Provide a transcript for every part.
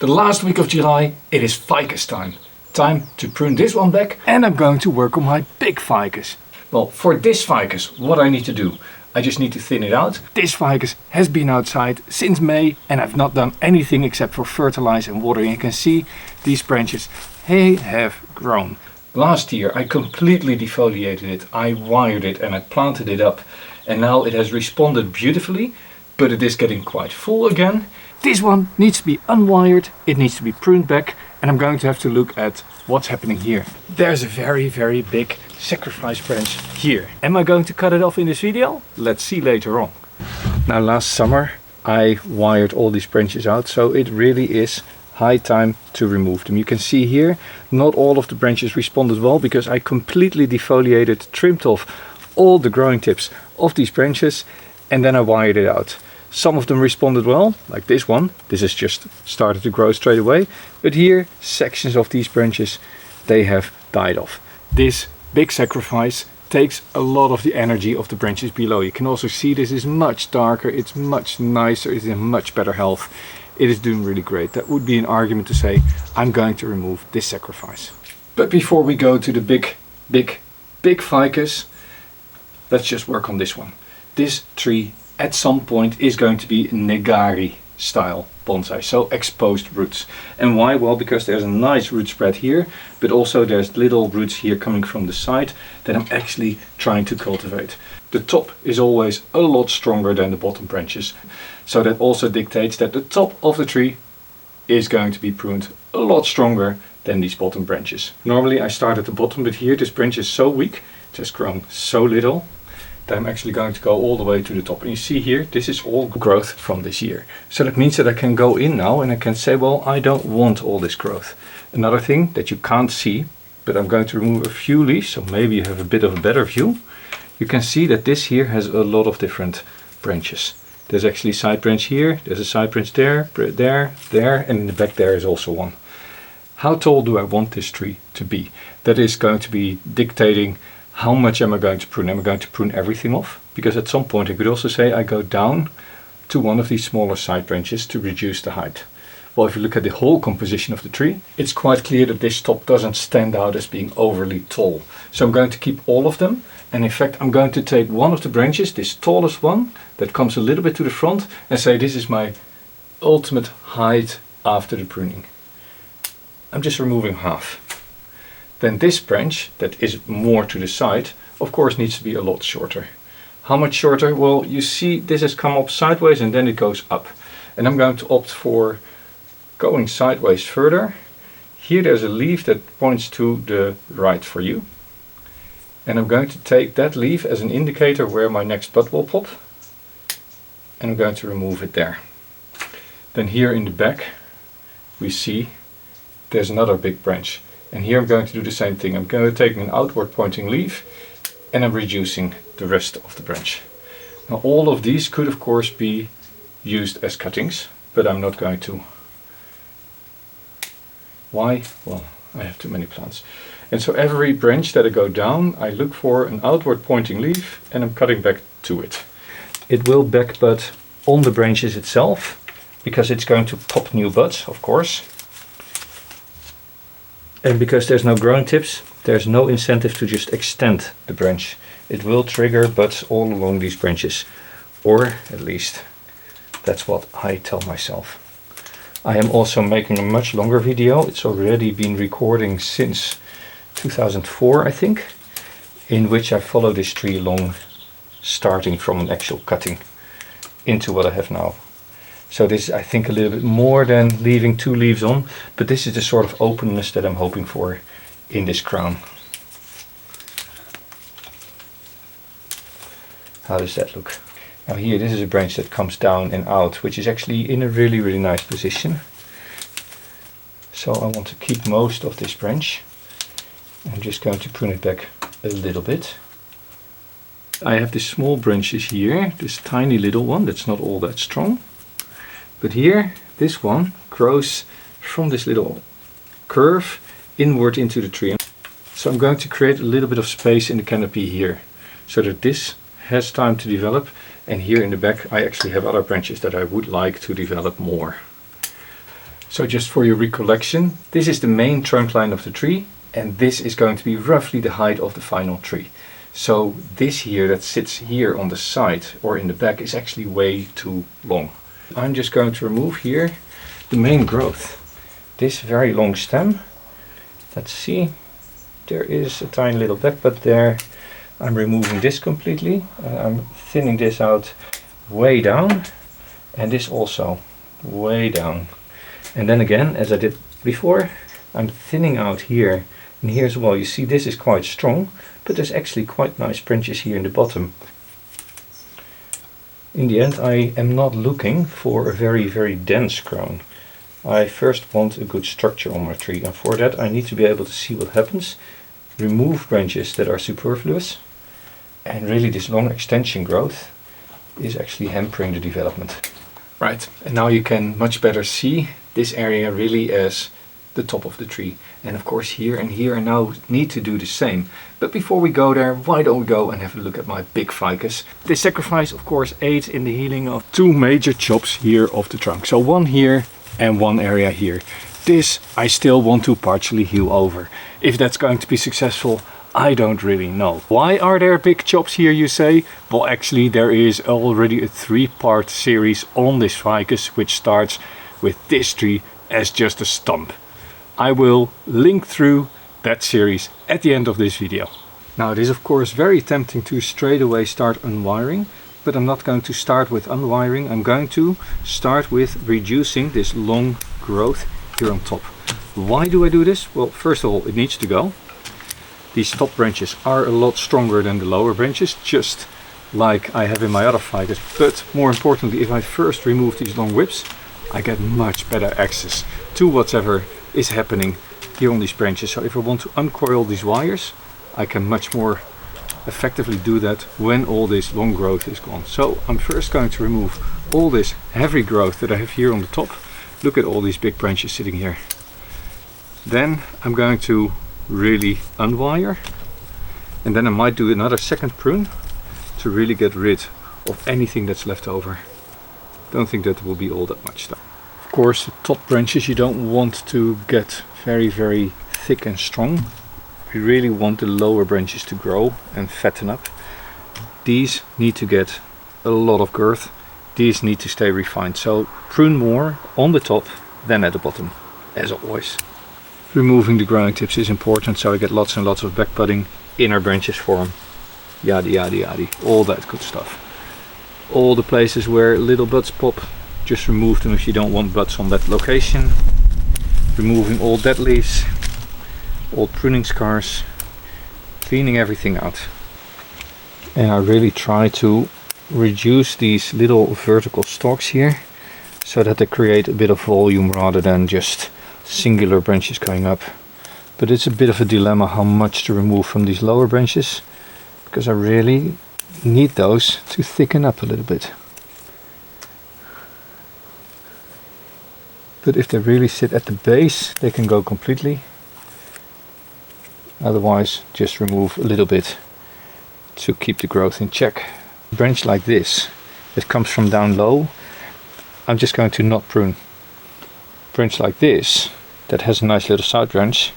The last week of July, it is ficus time. Time to prune this one back, and I'm going to work on my big ficus. Well, for this ficus, what I need to do, I just need to thin it out. This ficus has been outside since May, and I've not done anything except for fertilize and water. You can see these branches, they have grown. Last year I completely defoliated it, I wired it and I planted it up, and now it has responded beautifully, but it is getting quite full again. This one needs to be unwired, it needs to be pruned back, and I'm going to have to look at what's happening here. There's a very big sacrifice branch here. Am I going to cut it off in this video? Let's see later on. Now, last summer I wired all these branches out, so it really is high time to remove them. You can see here not all of the branches responded well because I completely defoliated, trimmed off all the growing tips of these branches, and then I wired it out. Some of them responded well, like this one. This has just started to grow straight away. But here, sections of these branches, they have died off. This big sacrifice takes a lot of the energy of the branches below. You can also see this is much darker, it's much nicer, it's in much better health. It is doing really great. That would be an argument to say, I'm going to remove this sacrifice. But before we go to the big ficus, let's just work on this one. This tree at some point is going to be neagari style bonsai, so exposed roots. And why? Well, because there's a nice root spread here, but also there's little roots here coming from the side that I'm actually trying to cultivate. The top is always a lot stronger than the bottom branches, so that also dictates that the top of the tree is going to be pruned a lot stronger than these bottom branches. Normally I start at the bottom, but here this branch is so weak, it has grown so little, I'm actually going to go all the way to the top. And you see here, this is all growth from this year. So that means that I can go in now and I can say, well, I don't want all this growth. Another thing that you can't see, but I'm going to remove a few leaves, so maybe you have a bit of a better view. You can see that this here has a lot of different branches. There's actually a side branch here, there's a side branch there, and in the back there is also one. How tall do I want this tree to be? That is going to be dictating how much am I going to prune? Am I going to prune everything off? Because at some point I could also say I go down to one of these smaller side branches to reduce the height. Well, if you look at the whole composition of the tree, it's quite clear that this top doesn't stand out as being overly tall. So I'm going to keep all of them, and in fact I'm going to take one of the branches, this tallest one, that comes a little bit to the front, and say this is my ultimate height after the pruning. I'm just removing half. Then this branch that is more to the side, of course, needs to be a lot shorter. How much shorter? Well, you see this has come up sideways and then it goes up. And I'm going to opt for going sideways further. Here there's a leaf that points to the right for you. And I'm going to take that leaf as an indicator where my next bud will pop. And I'm going to remove it there. Then here in the back we see there's another big branch. And here I'm going to do the same thing. I'm going to take an outward pointing leaf and I'm reducing the rest of the branch. Now all of these could of course be used as cuttings, but I'm not going to. Why? Well, I have too many plants. And so every branch that I go down, I look for an outward pointing leaf and I'm cutting back to it. It will back bud on the branches itself because it's going to pop new buds, of course. And because there's no growing tips, there's no incentive to just extend the branch. It will trigger buds all along these branches. Or at least that's what I tell myself. I am also making a much longer video. It's already been recording since 2004, I think, in which I follow this tree along, starting from an actual cutting into what I have now. So this is, I think, a little bit more than leaving two leaves on, but this is the sort of openness that I'm hoping for in this crown. How does that look? Now here, this is a branch that comes down and out, which is actually in a really nice position. So I want to keep most of this branch. I'm just going to prune it back a little bit. I have these small branches here, this tiny little one that's not all that strong. But here, this one grows from this little curve inward into the tree. So I'm going to create a little bit of space in the canopy here, so that this has time to develop, and here in the back I actually have other branches that I would like to develop more. So just for your recollection, this is the main trunk line of the tree, and this is going to be roughly the height of the final tree. So this here that sits here on the side or in the back is actually way too long. I'm just going to remove here the main growth. This very long stem, let's see, there is a tiny little back, but there I'm removing this completely. I'm thinning this out way down, and this also way down. And then again, as I did before, I'm thinning out here and here as well. You see this is quite strong, but there's actually quite nice branches here in the bottom. In the end, I am not looking for a very dense crown. I first want a good structure on my tree, and for that I need to be able to see what happens, remove branches that are superfluous, and really this long extension growth is actually hampering the development. Right, and now you can much better see this area really as the top of the tree. And of course here and here I now need to do the same. But before we go there, why don't we go and have a look at my big ficus. This sacrifice of course aids in the healing of two major chops here of the trunk. So one here and one area here. This I still want to partially heal over. If that's going to be successful, I don't really know. Why are there big chops here, you say? Well, actually there is already a 3-part series on this ficus, which starts with this tree as just a stump. I will link through that series at the end of this video. Now it is of course very tempting to straight away start unwiring, but I'm not going to start with unwiring. I'm going to start with reducing this long growth here on top. Why do I do this? Well, first of all, it needs to go. These top branches are a lot stronger than the lower branches, just like I have in my other ficus. But more importantly, if I first remove these long whips, I get much better access to whatever is happening here on these branches. So if I want to uncoil these wires, I can much more effectively do that when all this long growth is gone. So I'm first going to remove all this heavy growth that I have here on the top. Look at all these big branches sitting here. Then I'm going to really unwire, and then I might do another second prune to really get rid of anything that's left over. Don't think that will be all that much though. Of course, the top branches you don't want to get very thick and strong. We really want the lower branches to grow and fatten up. These need to get a lot of girth. These need to stay refined. So prune more on the top than at the bottom, as always. Removing the growing tips is important, so I get lots and lots of back budding, inner branches form, yada yada yada, all that good stuff. All the places where little buds pop, just remove them if you don't want buds on that location. Removing all dead leaves, old pruning scars, cleaning everything out. And I really try to reduce these little vertical stalks here, so that they create a bit of volume rather than just singular branches going up. But it's a bit of a dilemma how much to remove from these lower branches, because I really need those to thicken up a little bit. But if they really sit at the base, they can go completely. Otherwise, just remove a little bit to keep the growth in check. A branch like this, that comes from down low, I'm just going to not prune. Branch like this, that has a nice little side branch,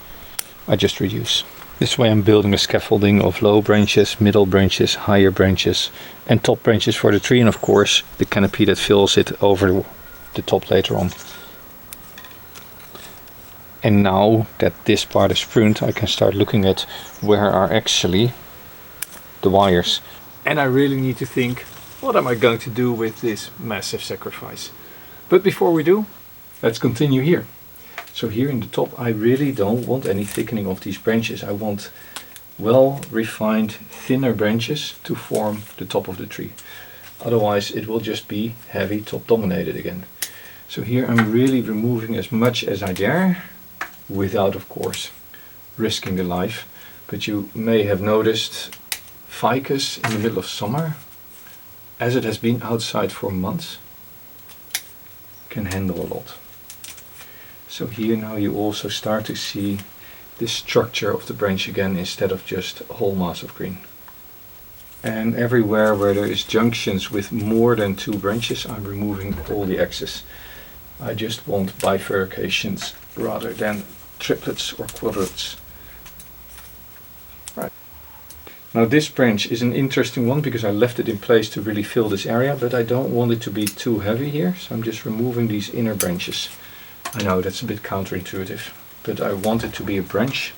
I just reduce. This way I'm building a scaffolding of low branches, middle branches, higher branches and top branches for the tree, and of course the canopy that fills it over the top later on. And now that this part is pruned, I can start looking at where are actually the wires. And I really need to think, what am I going to do with this massive sacrifice? But before we do, let's continue here. So here in the top, I really don't want any thickening of these branches. I want well refined, thinner branches to form the top of the tree. Otherwise it will just be heavy top dominated again. So here I'm really removing as much as I dare, without of course risking the life. But you may have noticed ficus in the middle of summer, as it has been outside for months, can handle a lot. So here now you also start to see the structure of the branch again, instead of just a whole mass of green. And everywhere where there is junctions with more than 2 branches, I'm removing all the excess. I just want bifurcations rather than triplets or quadrants. Right. Now this branch is an interesting one because I left it in place to really fill this area, but I don't want it to be too heavy here, so I'm just removing these inner branches. I know that's a bit counterintuitive, but I want it to be a branch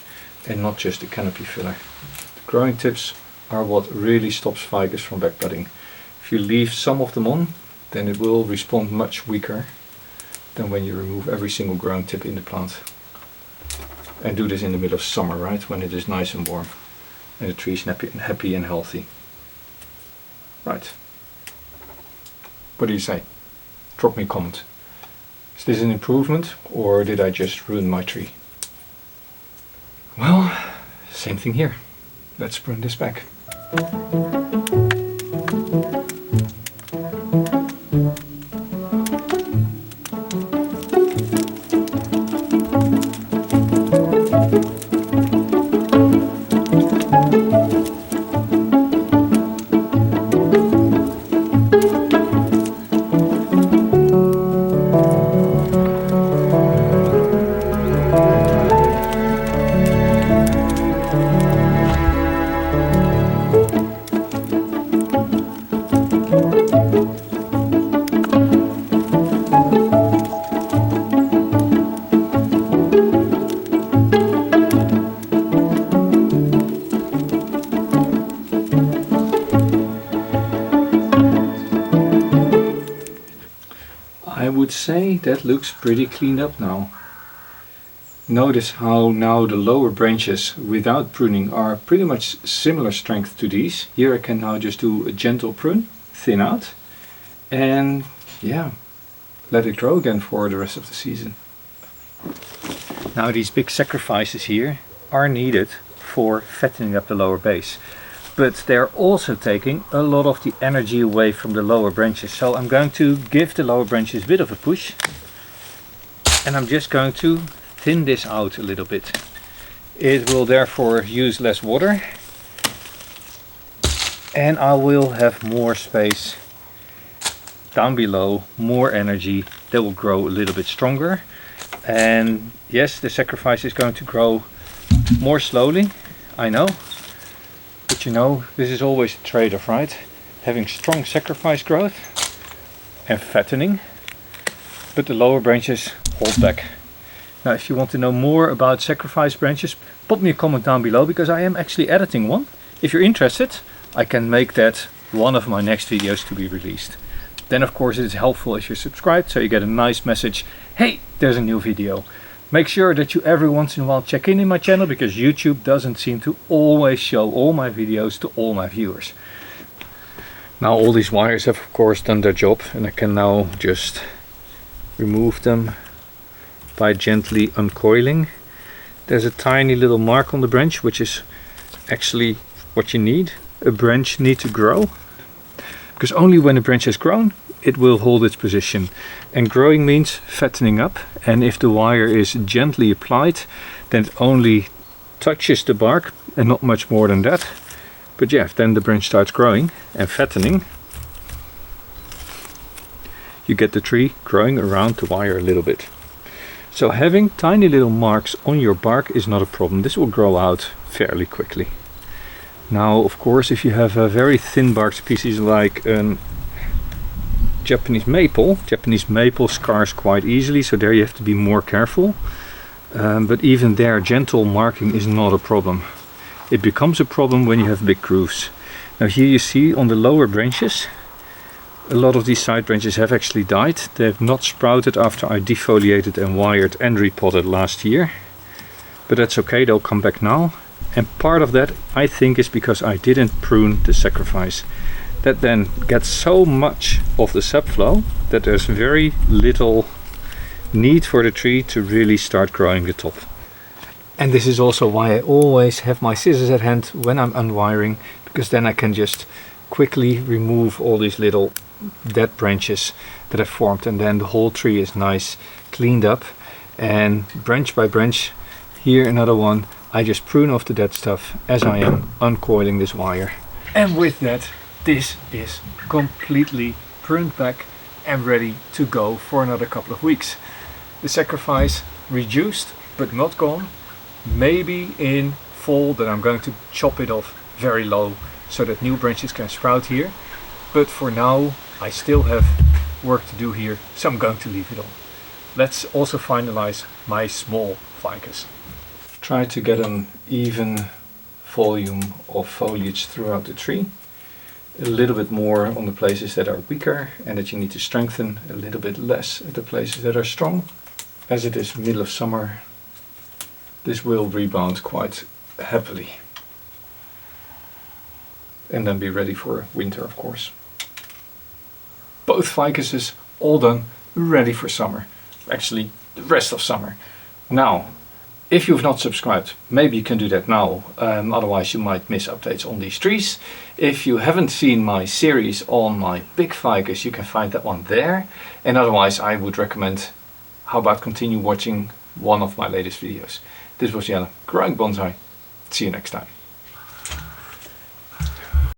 and not just a canopy filler. The growing tips are what really stops ficus from backbudding. If you leave some of them on, then it will respond much weaker than when you remove every single growing tip in the plant. And do this in the middle of summer, right, when it is nice and warm and the tree is happy and healthy. Right. What do you say? Drop me a comment. Is this an improvement or did I just ruin my tree? Well, same thing here. Let's prune this back. I would say that looks pretty cleaned up now. Notice how now the lower branches without pruning are pretty much similar strength to these. Here I can now just do a gentle prune, thin out, and yeah, let it grow again for the rest of the season. Now these big sacrifices here are needed for fattening up the lower base, but they're also taking a lot of the energy away from the lower branches. So I'm going to give the lower branches a bit of a push, and I'm just going to thin this out a little bit. It will therefore use less water, and I will have more space down below, more energy that will grow a little bit stronger. And yes, the sacrifice is going to grow more slowly, I know. But you know, this is always a trade-off, right? Having strong sacrifice growth and fattening, but the lower branches hold back. Now, if you want to know more about sacrifice branches, put me a comment down below, because I am actually editing one. If you're interested, I can make that one of my next videos to be released. Then of course it is helpful if you're subscribed, so you get a nice message, hey, there's a new video. Make sure that you every once in a while check in my channel, because YouTube doesn't seem to always show all my videos to all my viewers. Now all these wires have of course done their job, and I can now just remove them by gently uncoiling. There's a tiny little mark on the branch, which is actually what you need. A branch needs to grow, because only when a branch has grown it will hold its position. And growing means fattening up, and if the wire is gently applied, then it only touches the bark and not much more than that. But yeah, then the branch starts growing and fattening. You get the tree growing around the wire a little bit. So having tiny little marks on your bark is not a problem. This will grow out fairly quickly. Now of course, if you have a very thin bark species like Japanese maple scars quite easily, so there you have to be more careful. But even there, gentle marking is not a problem. It becomes a problem when you have big grooves. Now here you see on the lower branches, a lot of these side branches have actually died. They have not sprouted after I defoliated and wired and repotted last year. But that's okay, they'll come back now. And part of that, I think, is because I didn't prune the sacrifice. That then gets so much of the sap flow that there's very little need for the tree to really start growing the top. And this is also why I always have my scissors at hand when I'm unwiring, because then I can just quickly remove all these little dead branches that have formed, and then the whole tree is nice cleaned up. And branch by branch, here another one, I just prune off the dead stuff as I am uncoiling this wire. And with that, this is completely pruned back and ready to go for another couple of weeks. The sacrifice reduced but not gone. Maybe in fall that I'm going to chop it off very low so that new branches can sprout here. But for now I still have work to do here, so I'm going to leave it on. Let's also finalize my small ficus. Try to get an even volume of foliage throughout the tree. A little bit more on the places that are weaker and that you need to strengthen, a little bit less at the places that are strong. As it is middle of summer, this will rebound quite happily. And then be ready for winter, of course. Both ficuses all done, ready for summer. Actually, the rest of summer. Now, if you've not subscribed, maybe you can do that now, otherwise you might miss updates on these trees. If you haven't seen my series on my big ficus, you can find that one there. And otherwise I would recommend, how about continue watching one of my latest videos. This was Jelle, growing bonsai. See you next time.